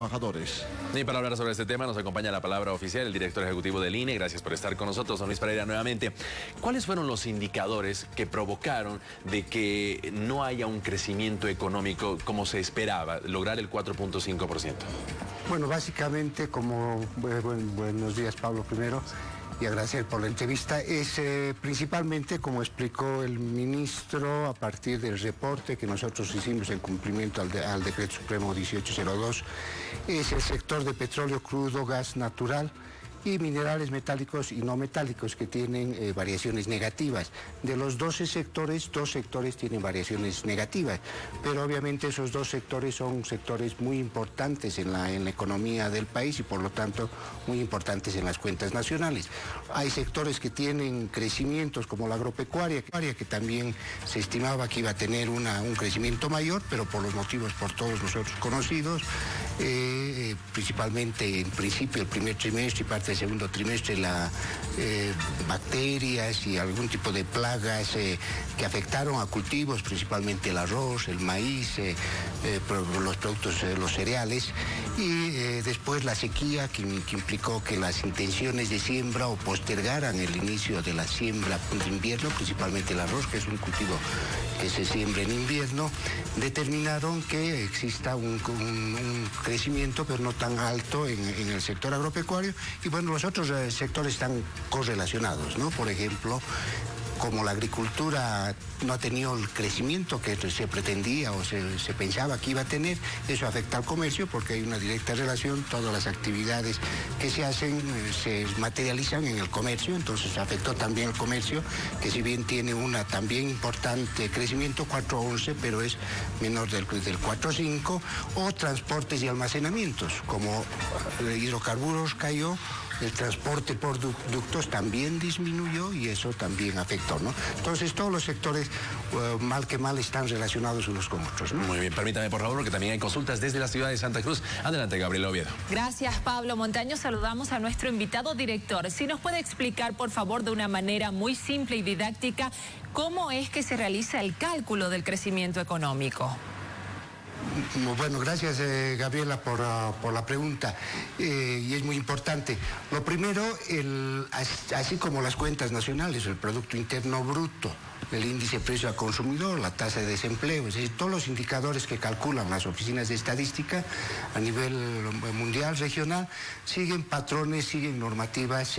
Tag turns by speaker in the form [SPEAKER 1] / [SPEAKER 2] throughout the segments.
[SPEAKER 1] trabajadores.
[SPEAKER 2] Y para hablar sobre este tema nos acompaña la palabra oficial el director ejecutivo del INE. Gracias por estar con nosotros, don Luis Pereira, nuevamente. ¿Cuáles fueron los indicadores que provocaron de que no haya un crecimiento económico como se esperaba, lograr el 4.5%?
[SPEAKER 3] Bueno, básicamente, buenos días, Pablo, primero, y agradecer por la entrevista, es principalmente, como explicó el ministro, a partir del reporte que nosotros hicimos en cumplimiento al Decreto Supremo 1802, es el sector de petróleo crudo, gas natural y minerales metálicos y no metálicos que tienen variaciones negativas. De los 12 sectores, 2 sectores tienen variaciones negativas, pero obviamente esos 2 sectores son sectores muy importantes en la economía del país y por lo tanto muy importantes en las cuentas nacionales. Hay sectores que tienen crecimientos como la agropecuaria, que también se estimaba que iba a tener un crecimiento mayor, pero por los motivos por todos nosotros conocidos, principalmente en principio el primer trimestre y parte del segundo trimestre, bacterias y algún tipo de plagas que afectaron a cultivos, principalmente el arroz, el maíz, los productos, los cereales, y después la sequía que implicó que las intenciones de siembra o postergaran el inicio de la siembra de invierno, principalmente el arroz, que es un cultivo que se siembra en invierno, determinaron que exista un crecimiento, pero no tan alto en el sector agropecuario, y bueno, los otros sectores están correlacionados, ¿no? Por ejemplo, como la agricultura no ha tenido el crecimiento que se pretendía o se pensaba que iba a tener, eso afecta al comercio porque hay una directa relación, todas las actividades que se hacen se materializan en el comercio, entonces afectó también el comercio, que si bien tiene una también importante crecimiento, 4.11, pero es menor del 4.5, o transportes y almacenamientos, como hidrocarburos cayó, el transporte por ductos también disminuyó y eso también afectó, ¿no? Entonces todos los sectores, mal que mal, están relacionados unos con otros, ¿no?
[SPEAKER 2] Muy bien, permítame por favor, porque también hay consultas desde la ciudad de Santa Cruz. Adelante, Gabriela Oviedo.
[SPEAKER 4] Gracias, Pablo Montaño. Saludamos a nuestro invitado director. Si nos puede explicar, por favor, de una manera muy simple y didáctica, cómo es que se realiza el cálculo del crecimiento económico.
[SPEAKER 3] Bueno, gracias Gabriela por la pregunta, y es muy importante. Lo primero, así como las cuentas nacionales, el Producto Interno Bruto, el índice de precio al consumidor, la tasa de desempleo, es decir, todos los indicadores que calculan las oficinas de estadística a nivel mundial, regional, siguen patrones, siguen normativas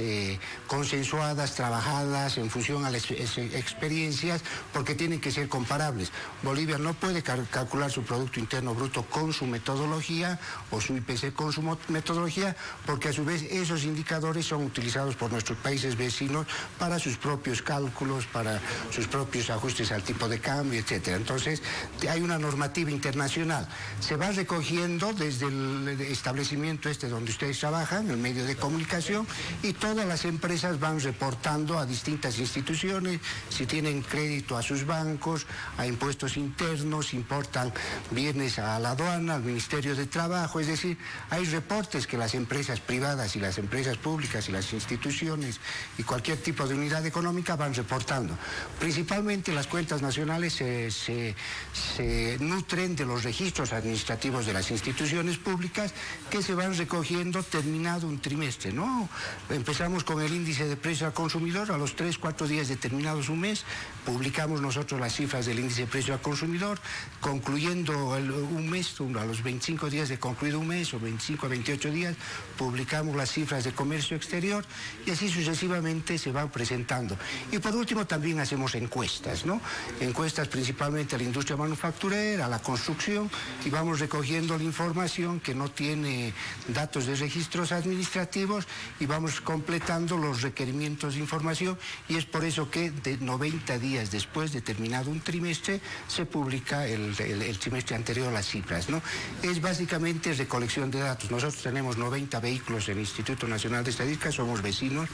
[SPEAKER 3] consensuadas, trabajadas en función a las experiencias, porque tienen que ser comparables. Bolivia no puede calcular su Producto Interno Bruto con su metodología o su IPC con su metodología, porque a su vez esos indicadores son utilizados por nuestros países vecinos para sus propios cálculos, para sus propios ajustes al tipo de cambio, etcétera. Entonces, hay una normativa internacional. Se va recogiendo desde el establecimiento donde ustedes trabajan, el medio de comunicación, y todas las empresas van reportando a distintas instituciones, si tienen crédito a sus bancos, a impuestos internos, importan bienes a la aduana, al Ministerio de Trabajo, es decir, hay reportes que las empresas privadas y las empresas públicas y las instituciones y cualquier tipo de unidad económica van reportando. Principalmente las cuentas nacionales se nutren de los registros administrativos de las instituciones públicas que se van recogiendo terminado un trimestre, ¿no? Empezamos con el índice de precio al consumidor, a los 3-4 días de terminados un mes, publicamos nosotros las cifras del índice de precio al consumidor, concluyendo un mes, a los 25 días de concluido un mes o 25 a 28 días, publicamos las cifras de comercio exterior y así sucesivamente se van presentando. Y por último también hacemos encuestas, ¿no? Encuestas principalmente a la industria manufacturera, a la construcción, y vamos recogiendo la información que no tiene datos de registros administrativos y vamos completando los requerimientos de información, y es por eso que de 90 días después de terminado un trimestre se publica el trimestre anterior las cifras, ¿no? Es básicamente recolección de datos. Nosotros tenemos 90 vehículos en el Instituto Nacional de Estadística, somos vecinos,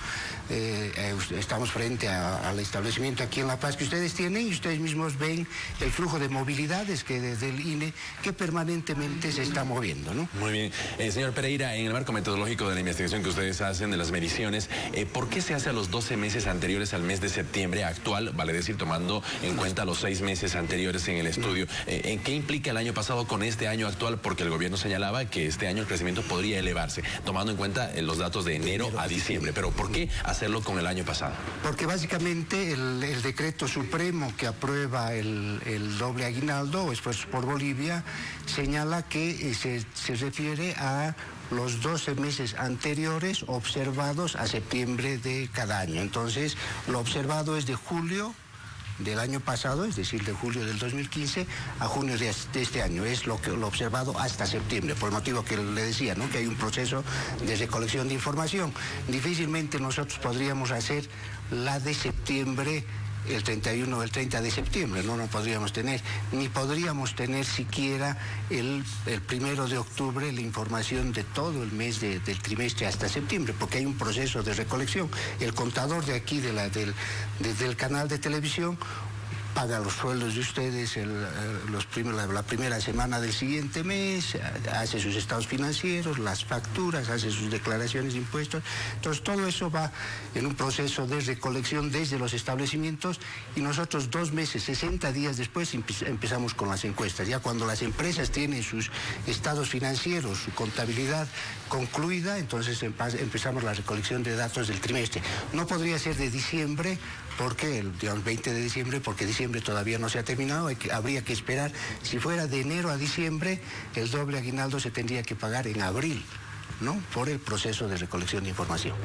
[SPEAKER 3] estamos frente al establecimiento aquí en La Paz que ustedes tienen, y ustedes mismos ven el flujo de movilidades que desde el INE que permanentemente se está moviendo, ¿no?
[SPEAKER 2] Muy bien. Señor Pereira, en el marco metodológico de la investigación que ustedes hacen de las mediciones, ¿por qué se hace a los 12 meses anteriores al mes de septiembre actual, vale decir decir, tomando en cuenta los 6 meses anteriores en el estudio. ¿En qué implica el año pasado con este año actual? Porque el gobierno señalaba que este año el crecimiento podría elevarse, tomando en cuenta los datos de enero a diciembre. Pero ¿por qué hacerlo con el año pasado?
[SPEAKER 3] Porque básicamente el decreto supremo que aprueba el doble aguinaldo, esfuerzos por Bolivia, señala que se refiere a los 12 meses anteriores observados a septiembre de cada año. Entonces, lo observado es de julio del año pasado, es decir, de julio del 2015 a junio de este año. Es lo observado hasta septiembre, por el motivo que le decía, ¿no? Que hay un proceso de recolección de información. Difícilmente nosotros podríamos hacer la de septiembre el 31 o el 30 de septiembre, no podríamos tener, ni podríamos tener siquiera el 1 de octubre la información de todo el mes del trimestre hasta septiembre, porque hay un proceso de recolección. El contador de aquí, del canal de televisión, paga los sueldos de ustedes la primera semana del siguiente mes, hace sus estados financieros, las facturas, hace sus declaraciones de impuestos. Entonces todo eso va en un proceso de recolección desde los establecimientos y nosotros 2 meses, 60 días después empezamos con las encuestas. Ya cuando las empresas tienen sus estados financieros, su contabilidad concluida, entonces empezamos la recolección de datos del trimestre. No podría ser de diciembre, porque el 20 de diciembre, porque diciembre todavía no se ha terminado, habría que esperar. Si fuera de enero a diciembre, el doble aguinaldo se tendría que pagar en abril, ¿no? Por el proceso de recolección de información.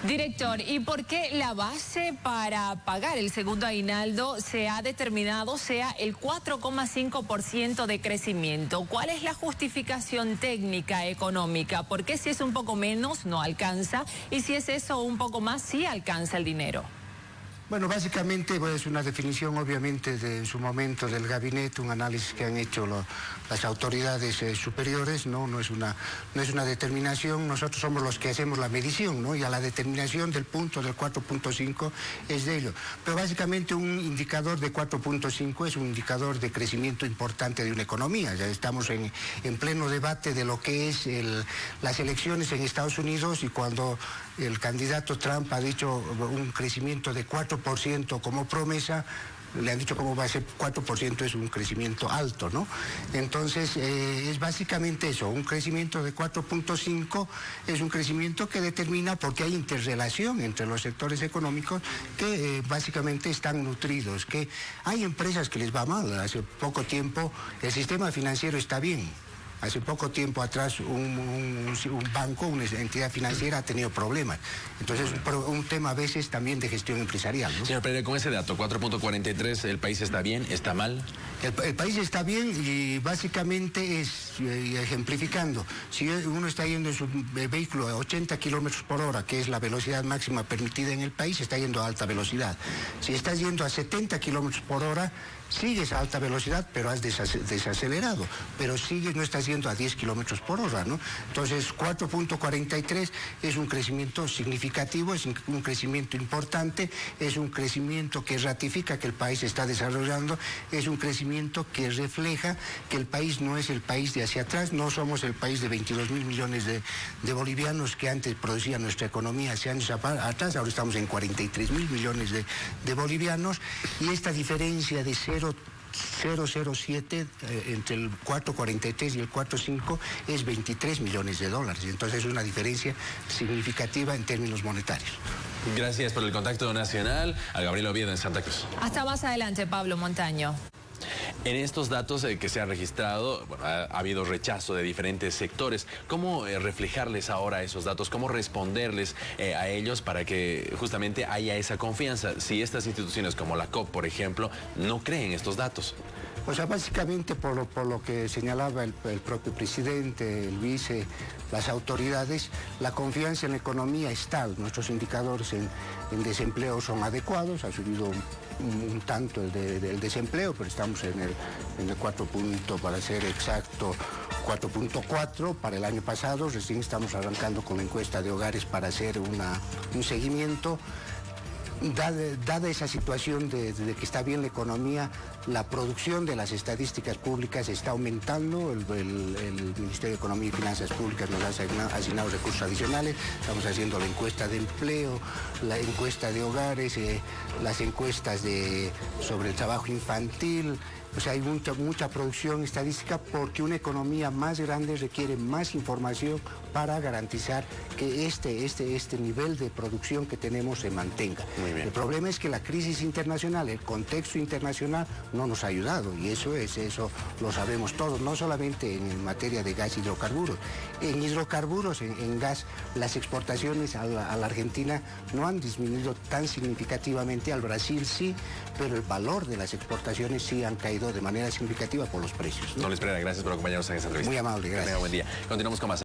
[SPEAKER 4] Director, ¿y por qué la base para pagar el segundo aguinaldo se ha determinado sea el 4,5% de crecimiento? ¿Cuál es la justificación técnica económica? ¿Por qué si es un poco menos no alcanza y si es eso un poco más sí alcanza el dinero?
[SPEAKER 3] Bueno, básicamente es una definición obviamente en su momento del gabinete, un análisis que han hecho las autoridades superiores, no es una determinación, nosotros somos los que hacemos la medición, ¿no? Y a la determinación del punto del 4.5 es de ello. Pero básicamente un indicador de 4.5 es un indicador de crecimiento importante de una economía. Ya estamos en pleno debate de lo que es las elecciones en Estados Unidos y cuando el candidato Trump ha dicho un crecimiento de 4% como promesa, le han dicho cómo va a ser 4%, es un crecimiento alto, ¿no? Entonces, es básicamente eso, un crecimiento de 4.5 es un crecimiento que determina porque hay interrelación entre los sectores económicos que básicamente están nutridos, que hay empresas que les va mal. Hace poco tiempo el sistema financiero está bien. Hace poco tiempo atrás un banco, una entidad financiera ha tenido problemas. Entonces es un tema a veces también de gestión empresarial, ¿no?
[SPEAKER 2] Señor Pereira, con ese dato, 4.43, ¿el país está bien, está mal?
[SPEAKER 3] El país está bien y básicamente ejemplificando, si uno está yendo en su vehículo a 80 kilómetros por hora, que es la velocidad máxima permitida en el país, está yendo a alta velocidad. Si estás yendo a 70 kilómetros por hora, sigues a alta velocidad, pero has desacelerado, pero no estás yendo a 10 kilómetros por hora, ¿no? Entonces, 4.43 es un crecimiento significativo, es un crecimiento importante, es un crecimiento que ratifica que el país se está desarrollando, es un crecimiento que refleja que el país no es el país de hacia atrás, no somos el país de 22.000 millones de bolivianos que antes producía nuestra economía hace años atrás, ahora estamos en 43.000 millones de bolivianos, y esta diferencia de 0,007 entre el 4.43 y el 4.5 es 23 millones de dólares. Entonces es una diferencia significativa en términos monetarios.
[SPEAKER 2] Gracias por el contacto nacional a Gabriel Oviedo en Santa Cruz.
[SPEAKER 4] Hasta más adelante, Pablo Montaño.
[SPEAKER 2] En estos datos que se han registrado, bueno, ha habido rechazo de diferentes sectores. ¿Cómo reflejarles ahora esos datos? ¿Cómo responderles a ellos para que justamente haya esa confianza? Si estas instituciones como la COP, por ejemplo, no creen estos datos.
[SPEAKER 3] O sea, básicamente por lo que señalaba el propio presidente, el vice, las autoridades, la confianza en la economía es tal. Nuestros indicadores en desempleo son adecuados, ha subido un tanto el desempleo, pero estamos en el 4 punto, para ser exacto, 4.4 para el año pasado. Recién estamos arrancando con la encuesta de hogares para hacer un seguimiento. Dada esa situación de que está bien la economía, la producción de las estadísticas públicas está aumentando. El Ministerio de Economía y Finanzas Públicas nos ha asignado recursos adicionales. Estamos haciendo la encuesta de empleo, la encuesta de hogares, las encuestas sobre el trabajo infantil. O sea, hay mucha producción estadística porque una economía más grande requiere más información para garantizar que este nivel de producción que tenemos se mantenga.
[SPEAKER 2] Muy bien.
[SPEAKER 3] El problema es que la crisis internacional, el contexto internacional no nos ha ayudado, y eso lo sabemos todos, no solamente en materia de gas y hidrocarburos. En hidrocarburos, en gas, las exportaciones a la Argentina no han disminuido tan significativamente, al Brasil sí, pero el valor de las exportaciones sí han caído de manera significativa por los precios, ¿no?
[SPEAKER 2] Don Luis Pereira, gracias por acompañarnos en esta entrevista.
[SPEAKER 3] Muy amable, gracias.
[SPEAKER 2] Que tenga buen día. Continuamos con más.